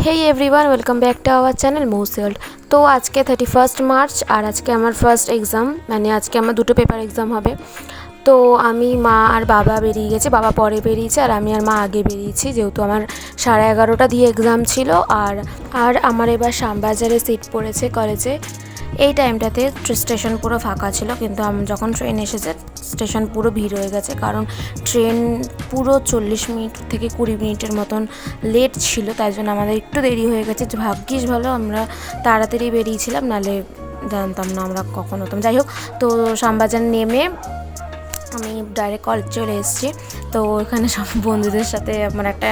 Hey everyone, welcome back to our channel Mos world. তো আজকে 31 March আর আজকে আমার ফার্স্ট এক্সাম, মানে আজকে আমার দুটো পেপার এক্সাম হবে। তো আমি, মা আর বাবা বেরিয়ে গেছে। বাবা পরে বেরিয়েছে আর আমি আর মা আগে বেরিয়েছি, যেহেতু আমার 11:30 দিয়ে এক্সাম ছিল। আর আমার এবার শ্যামবাজারে সিট পড়েছে কলেজে। এই টাইমটাতে স্টেশন পুরো ফাঁকা ছিল, কিন্তু যখন ট্রেন এসেছে স্টেশন পুরো ভিড় হয়ে গেছে, কারণ ট্রেন পুরো 40 মিনিট থেকে 20 মিনিটের মতন লেট ছিল। তাই জন্য আমাদের একটু দেরি হয়ে গেছে। ভাগ্যিস ভালো আমরা তাড়াতাড়ি বেরিয়েছিলাম, নাহলে জানতাম না আমরা কখন হতাম। যাই হোক, তো শ্যামবাজার নেমে আমি ডাইরেক্ট কলেজ চলে এসেছি। তো ওখানে সব বন্ধুদের সাথে আমার একটা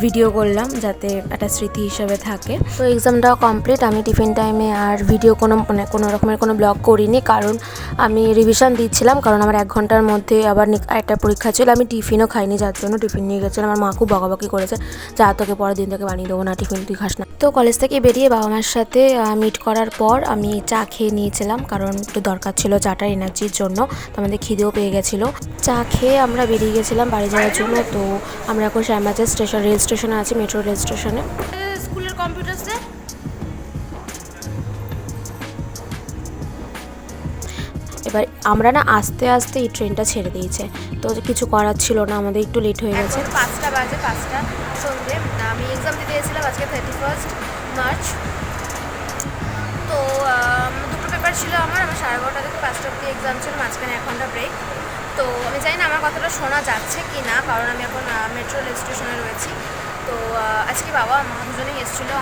ভিডিও করলাম, যাতে একটা স্মৃতি হিসেবে থাকে। তো এক্সামটাও কমপ্লিট। আমি টিফিন টাইমে আর ভিডিও কোনো রকমের কোনো ব্লগ করিনি, কারণ আমি রিভিশন দিচ্ছিলাম, কারণ আমার 1 ঘন্টার মধ্যে আবার একটা পরীক্ষা ছিল। আমি টিফিনও খাইনি, যার জন্য টিফিন নিয়ে গেছিলাম। আমার মা খুব বকাবকি করেছে, যা তোকে পরের দিন থেকে বানিয়ে দেবো না, টিফিন তুই খাস না। তো কলেজ থেকে বেরিয়ে বাবা মার সাথে মিট করার পর আমি চা খেয়ে নিয়েছিলাম, কারণ একটু দরকার ছিল চাটার এনার্জির জন্য। তো আমাদের খিদেও পেয়ে গেছিলো। চা খেয়ে আমরা বেরিয়ে গেছিলাম বাড়ি যাওয়ার জন্য। তো আমরা এখন শ্যামবাজার রেল স্টেশনে আছি, মেট্রো রেল স্টেশনে। স্কুলের কম্পিউটার্সে এবার আমরা না আস্তে আস্তে এই ট্রেনটা ছেড়ে দিয়েছে, তো কিছু করার ছিল না, আমাদের একটু লেট হয়ে গেছে। 5টা বাজে, 5টা সন্ধ্যে। আমি এক্সাম দিতে এসেছিলাম আজকে 31 মার্চ। তো দুটো পেপার ছিল আমার 12:30 থেকে 5টা অবধি এক্সাম ছিল, মাঝখানে 1 ঘন্টা ব্রেক। তো আমি জানি না আমার কথাটা শোনা যাচ্ছে কি না, কারণ আমি এখন মেট্রো রেল স্টেশনে রয়েছি। তো আজকে বাবা মা দুজনেই এসেছিলো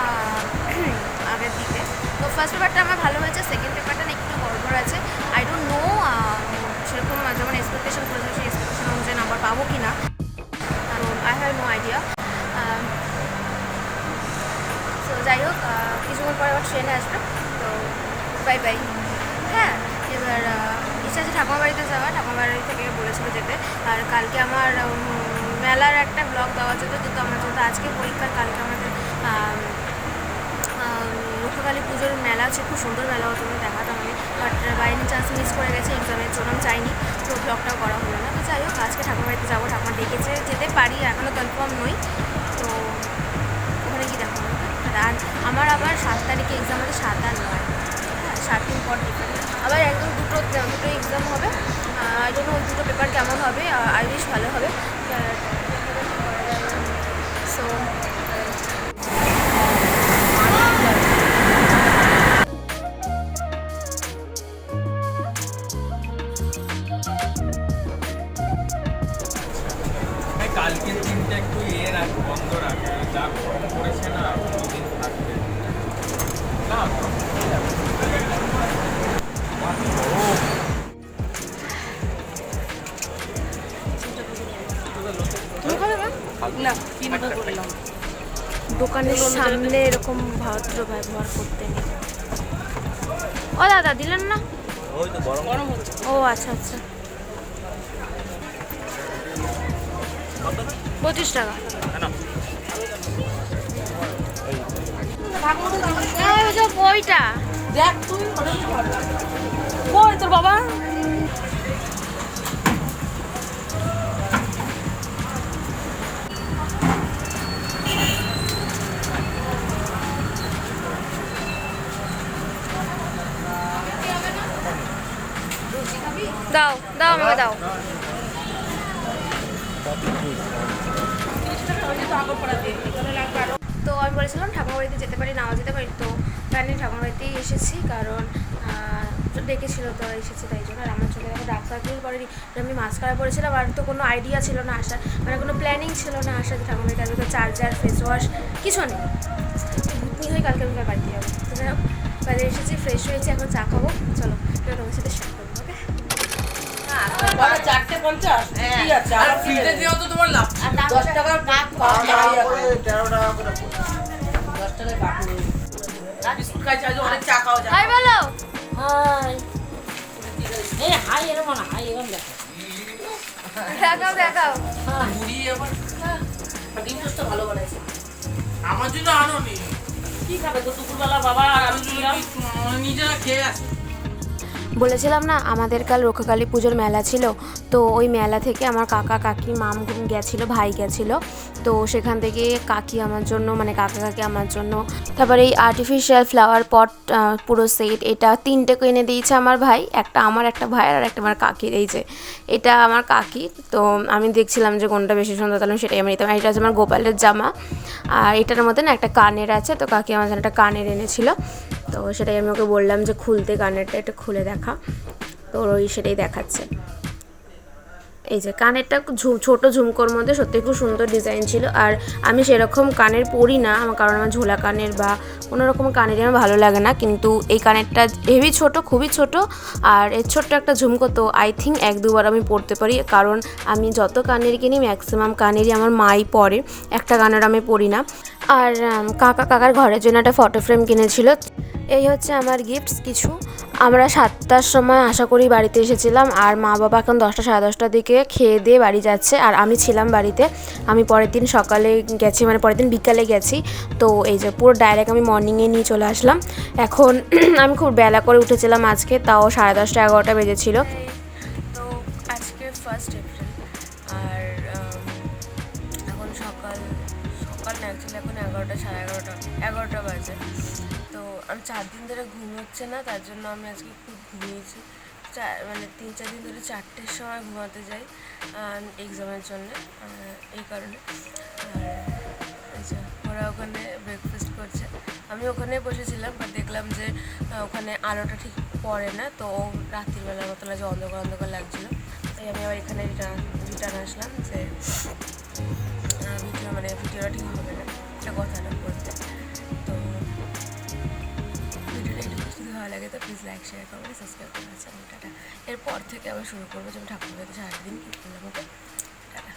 আগের দিকে। তো ফার্স্ট পেপারটা আমার ভালো হয়েছে, সেকেন্ড পেপারটা না একটু গড়বড় আছে। আই ডোন্ট নো সেরকম যেমন এক্সপেকটেশন করেছে সেই এক্সপেকটেশন অনুযায়ী নাম্বার পাবো কি না, আই হ্যাভ নো আইডিয়া। তো যাই হোক, কিছুক্ষণ পরে আবার ট্রেনে আসবে। তো বাই বাই। হ্যাঁ, এবার ইচ্ছা আছে ঠাকুমা বাড়িতে যাওয়া। ঠাকুমা বাড়ি থেকে বলেছিল যেতে। আর কালকে আমার মেলার একটা ব্লগ দেওয়া যেত, কিন্তু আমার যেহেতু আজকে পরীক্ষার, কালকে আমাদের রক্ষাকালী পুজোর মেলা আছে, খুব সুন্দর মেলা হতো, আমি দেখাতাম আমি। But by any chance miss করে গেছে এক্সামের জন্য, আমি চাইনি, তো ব্লগটাও করা হলো না। তো যাই হোক, আজকে ঠাকুমা বাড়িতে যাবো, ঠাকুমা ডেকেছে, যেতে পারি, এখনও কনফার্ম নই। তো ওখানে গিয়ে দেখা হবে। আর আমার আবার 7 তারিখে এক্সাম আছে, 7 আর 9। হ্যাঁ, 7 দিন পর ডিফারেন্ট আবার একদম দুটো এক্সাম হবে। আই ডোন্ট নো দুটো পেপার কেমন হবে, আই উইশ ভালো হবে। সো কালকের দিনটা একটু বন্ধ রাখবে, যা গরম পড়েছে না, দুদিন থাকবে না। দোকানের সামনে এরকম ভদ্র ব্যবহার করতে নেই। ও দাদা দিলেন না? ও আচ্ছা আচ্ছা, 25 টাকা। বইটা দেখ তুই কই তোর বাবা? দাও দাও, আমাকে দাও। তো আমি বলেছিলাম ঠাকুমা বাড়িতে যেতে পারি, নাও যেতে পারি। তো ফাইনালি ঠাকুমা বাড়িতেই এসেছি, কারণ ডেকেছিল, তো এসেছি তাই জন্য। আর আমার চোখে দেখো ডার্ক সার্কেল পড়েনি, আমি মাস্কারা পরেছিলাম। আর তো কোনো আইডিয়া ছিল না আসার, মানে কোনো প্ল্যানিং ছিল না আসার যে ঠাকুমা বাড়িতে আসবে। তো চার্জার, ফেস ওয়াশ কিছু নেই, ভূতনি হয়ে কালকে আমি বাড়িতে যাবো। তো যাই হোক, বাইরে এসেছি, ফ্রেশ হয়েছি, এখন চা খাবো। চলো তোমার সাথে শেয়ার করবো। ওকে, 4:50 ঠিক আছে। আর ফ্রিতে দিও তো তোমার লাভ 10 টাকা কাপ 13 টাকা করে 10 টাকা কাপ বিস্কুট খাই চাইছো, অনেক চা খাওয়া যায়। হাই বলো। হাই এই হাই এরকম না, হাই এরকম দেখো, দেখাও দেখাও। মুড়ি এবার ডিম টোস্টটা ভালো বানাইছে। আমার জন্য আনো নি, কি খাবে তো দুপুরবেলা বাবা আর আমি নিজেরা খেয়ে আসি। বলেছিলাম না আমাদের কাল রক্ষাকালী পুজোর মেলা ছিল, তো ওই মেলা থেকে আমার কাকা কাকি মাম গেছিলো, ভাই গেছিলো। তো সেখান থেকে কাকি আমার জন্য মানে কাকা কাকি আমার জন্য, তারপরে এই আর্টিফিশিয়াল ফ্লাওয়ার পট পুরো সেট এটা 3টে এনে দিয়েছে আমার ভাই, একটা আমার, একটা ভাইয়ের আর একটা আমার কাকির। এই যে এটা আমার কাকি, তো আমি দেখছিলাম যে কোনটা বেশি সুন্দর, তাহলে সেটাই আমি নিতাম। এটা হচ্ছে আমার গোপালের জামা, আর এটার মধ্যে না একটা কানের আছে, তো কাকি আমার জন্য একটা কানের এনেছিল। তো সেটাই আমি ওকে বললাম যে খুলতে, কানেরটা একটু খুলে দেখা, তো ওই সেটাই দেখাচ্ছে। এই যে কানেরটা ছোটো ঝুমকোর মধ্যে সত্যি খুব সুন্দর ডিজাইন ছিল। আর আমি সেরকম কানের পরি না, কারণ আমার ঝোলা কানের বা কোনো রকম কানেরই আমার ভালো লাগে না, কিন্তু এই কানেরটা হেভি ছোট, খুবই ছোট, আর এর ছোট্ট একটা ঝুমকো, তো আই থিঙ্ক 1-2বার আমি পরতে পারি, কারণ আমি যত কানের কিনি ম্যাক্সিমাম কানেরই আমার মাই পরে, একটা কানের আমি পরি না। আর কাকার ঘরের জন্য একটা ফটো ফ্রেম কিনেছিল। এই হচ্ছে আমার গিফটস কিছু। আমরা 7টার সময় আশা করি বাড়িতে এসেছিলাম, আর মা বাবা এখন 10টা সাড়ে 10টার দিকে খেয়ে দিয়ে বাড়ি যাচ্ছে, আর আমি ছিলাম বাড়িতে। আমি পরের দিন সকালে গেছি, মানে পরের দিন বিকালে গেছি। তো এই যে পুরো ডাইরেক্ট আমি মর্নিংয়ে নিয়ে চলে আসলাম। এখন আমি খুব বেলা করে উঠেছিলাম আজকে, তাও 10:30 11টা বেজেছিল। তো আজকে 1 এপ্রিল, আর এখন সকাল না, অ্যাকচুয়ালি এখন 11টা সাড়ে 11টা বাজে। তো আমি 4 দিন ধরে ঘুম হচ্ছে না, তার জন্য আমি আজকে খুব ঘুমিয়েছি। মানে 3-4 দিন ধরে 4টের সময় ঘুমাতে যাই এক্সামের জন্য, এই কারণে। আর আচ্ছা, ওরা ওখানে ব্রেকফাস্ট করছে, আমি ওখানে বসেছিলাম, বাট দেখলাম যে ওখানে আলোটা ঠিক পড়ে না, তো রাত্রির বেলার মতো লাগে, অন্ধকার লাগছিলো। তাই আমি আবার এখানে রিটার্ন আসলাম যে ভিডিওটা ঠিক হবে না, একটা কথাটা বলতে। তো ভিডিওটা একটু যদি ভালো লাগে তো প্লিজ লাইক, শেয়ার করবেন, সাবস্ক্রাইব করবেন চ্যানেলটা। এরপর থেকে আবার শুরু করবো যে আমি ঠাকুর বাড়িতে সারাদিন কী করলাম। ওকে, টাটা।